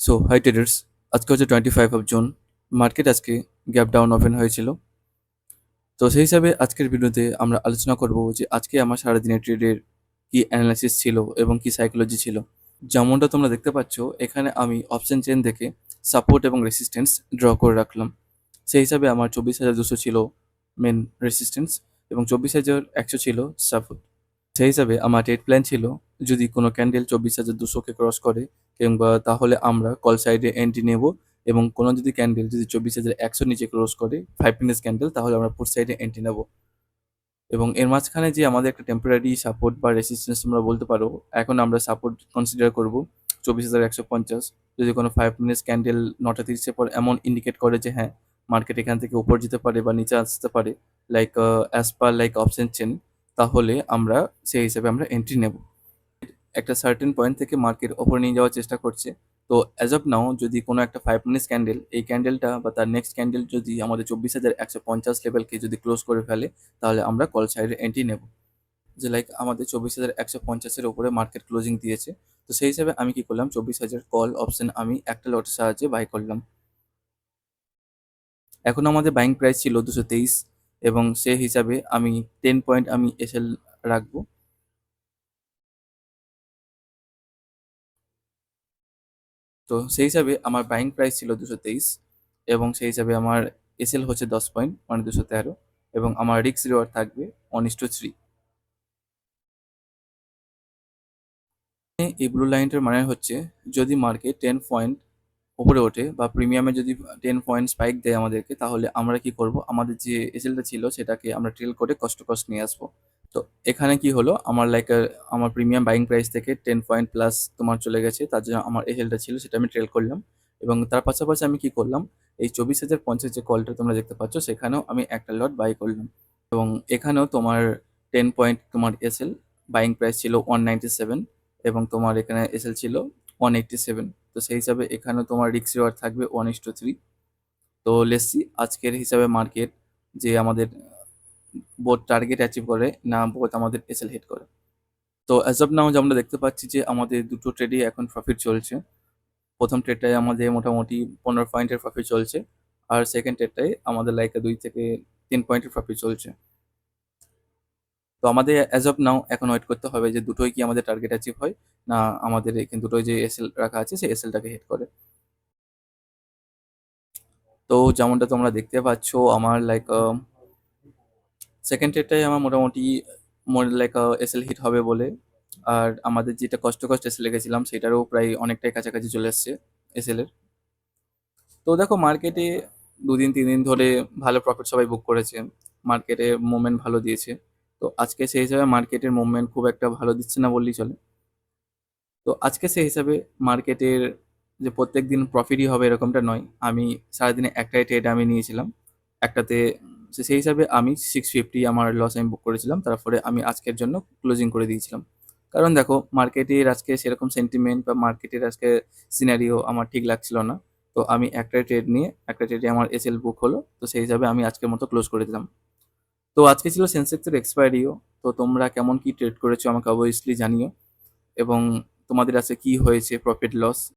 So high traders, আজকে হচ্ছে 25 June. Market আজকে গ্যাপ ডাউন ওপেন হয়েছিল। তো সেই হিসাবে আজকের ভিডিওতে আমরা আলোচনা করব যে আজকে আমার সারাদিনের ট্রেডের কি অ্যানালাইসিস ছিল এবং কি সাইকোলজি ছিল। যেমনটা তোমরা দেখতে পাচ্ছ, এখানে আমি অপশন চেন দেখে সাপোর্ট এবং রেসিস্ট্যান্স ড্র করে রাখলাম। সেই হিসাবে আমার 24,200 ছিল মেন রেসিস্ট্যান্স এবং 24,100 ছিল সাপোর্ট। সেই হিসাবে আমার ট্রেড প্ল্যান ছিল, যদি কোনো ক্যান্ডেল 24,200-কে ক্রস করে কিংবা তাহলে আমরা কল সাইডে এন্ট্রি নেব, এবং কোনো যদি ক্যান্ডেল যদি 24,100 নিচে ক্রস করে 5 মিনিটস ক্যান্ডেল, তাহলে আমরা পুট সাইডে এন্ট্রি নেব। এবং এর মাঝখানে যে আমাদের একটা টেম্পোরারি সাপোর্ট বা রেসিস্ট্যান্স তোমরা বলতে পারো, এখন আমরা সাপোর্ট কনসিডার করব 24,150। যদি কোনো 5 মিনিটস ক্যান্ডেল 9:30 পর এমন ইন্ডিকেট করে যে হ্যাঁ, মার্কেট এখান থেকে উপর যেতে পারে বা নিচে আসতে পারে, like as per like option chain, তাহলে আমরা সেই হিসাবে আমরা এন্ট্রি নেব। একটা সার্টেন পয়েন্ট থেকে মার্কেট ওপরে নিয়ে যাওয়ার চেষ্টা করছে। তো অ্যাজ অফ নাও যদি কোনো একটা 5 মিনিটস ক্যান্ডেল, এই ক্যান্ডেলটা বা তার নেক্সট ক্যান্ডেল যদি আমাদের 24,150 লেভেলকে যদি ক্লোজ করে ফেলে, তাহলে আমরা কল সাইডে এন্ট্রি নেব। যে লাইক আমাদের 24,150-এর উপরে মার্কেট ক্লোজিং দিয়েছে। তো সেই হিসাবে আমি কি করলাম, 24,000 কল অপশন আমি একটা লটের সাহায্যে বাই করলাম। এখন আমাদের বাইং প্রাইস ছিল 223, এবং সেই হিসাবে আমি 10 পয়েন্ট আমি এসএল রাখবো। তো সেই হিসাবে আমার বাইং প্রাইস ছিল 223, এবং সেই হিসাবে আমার এসএল হচ্ছে 10 পয়েন্ট, মানে 213, এবং আমার রিস্ক রিওয়ার্ড থাকবে 1:3। এই ব্লু লাইনটার মানে হচ্ছে, যদি মার্কেট 10 পয়েন্ট উপরে ওঠে বা প্রিমিয়ামে যদি 10 পয়েন্ট স্পাইক দেয় আমাদেরকে, তাহলে আমরা কি করব, আমাদের যে এসএলটা ছিল সেটাকে আমরা ট্রেল করে কষ্ট কষ্ট নিয়ে আসবো। তো এখানে কি হলো, আমার লাইক আমার প্রিমিয়াম বাইং প্রাইস থেকে 10 পয়েন্ট প্লাস তোমার চলে গেছে, তার জন্য আমার এসএলটা ছিল সেটা আমি ট্রেল করলাম। এবং তার পাশাপাশি আমি কি করলাম, এই 24,050 যে কলটা তোমরা দেখতে পাচ্ছ, সেখানেও আমি একটা লট বাই করলাম। এবং এখানেও তোমার 10 পয়েন্ট তোমার এসএল, বাইং প্রাইস ছিল 197, এবং তোমার এখানে এসএল ছিল 187। তো সেই হিসাবে এখানেও তোমার রিস্ক রিওয়ার্ড থাকবে 1:3। তো লেটস সি আজকের হিসাবে মার্কেট যে আমাদের বোথ টার্গেট অ্যাচিভ করে না বোথ আমাদের এসএল হিট করে। তো অ্যাজ অফ নাও যে আমরা দেখতে পাচ্ছি যে আমাদের দুটো ট্রেডই এখন প্রফিট চলছে। প্রথম ট্রেডটায় আমাদের মোটামুটি 15 পয়েন্টের প্রফিট চলছে, আর সেকেন্ড ট্রেডটায় আমাদের লাইক 2 থেকে 3 পয়েন্টের প্রফিট চলছে। তো আমাদের অ্যাজ অফ নাও এখন ওয়েট করতে হবে যে দুটোই কি আমাদের টার্গেট অ্যাচিভ হয়, না আমাদের এখানে দুটোই যে এসএল রাখা আছে সেই এসএলটাকে হিট করে। তো যেমনটা তোমরা দেখতে পাচ্ছ, আমার লাইক সেকেন্ড ট্রেডটাই আমার মোটামুটি লাইক এসএল হিট হবে বলে, আর আমাদের যেটা কষ্ট কষ্ট এসএল রেখেছিলাম সেটারও প্রায় অনেকটাই কাছাকাছি চলে এসছে এসএল এর। তো দেখো, মার্কেটে 2 দিন 3 দিন ধরে ভালো প্রফিট সবাই বুক করেছে, মার্কেটে মুভমেন্ট ভালো দিয়েছে। তো আজকে সেই হিসাবে মার্কেটের মুভমেন্ট খুব একটা ভালো দিচ্ছে না বললেই চলে। তো আজকে সেই হিসাবে মার্কেটের যে প্রত্যেক দিন প্রফিটই হবে এরকমটা নয়। আমি সারাদিনে একটাই ট্রেড আমি নিয়েছিলাম, একটাতে সেই হিসাবে আমি 650 আমার লস আমি বুক করেছিলাম। তারপরে আমি আজকের জন্য ক্লোজিং করে দিয়েছিলাম। কারণ দেখো, মার্কেটের আজকে সেরকম সেন্টিমেন্ট বা মার্কেটের আজকে সিনারিও আমার ঠিক লাগছিল না। তো আমি একটাই ট্রেড নিয়ে একটা ট্রেডে আমার এসএল বুক হলো। তো সেই হিসাবে আমি আজকের মতো ক্লোজ করে দিলাম। তো আজকে ছিল সেন্সেক্সের এক্সপায়ারিও। তো তোমরা কেমন কি ট্রেড করেছো আমাকে অবভিয়াসলি জানিও, এবং তোমাদের আজকে কি হয়েছে প্রফিট লস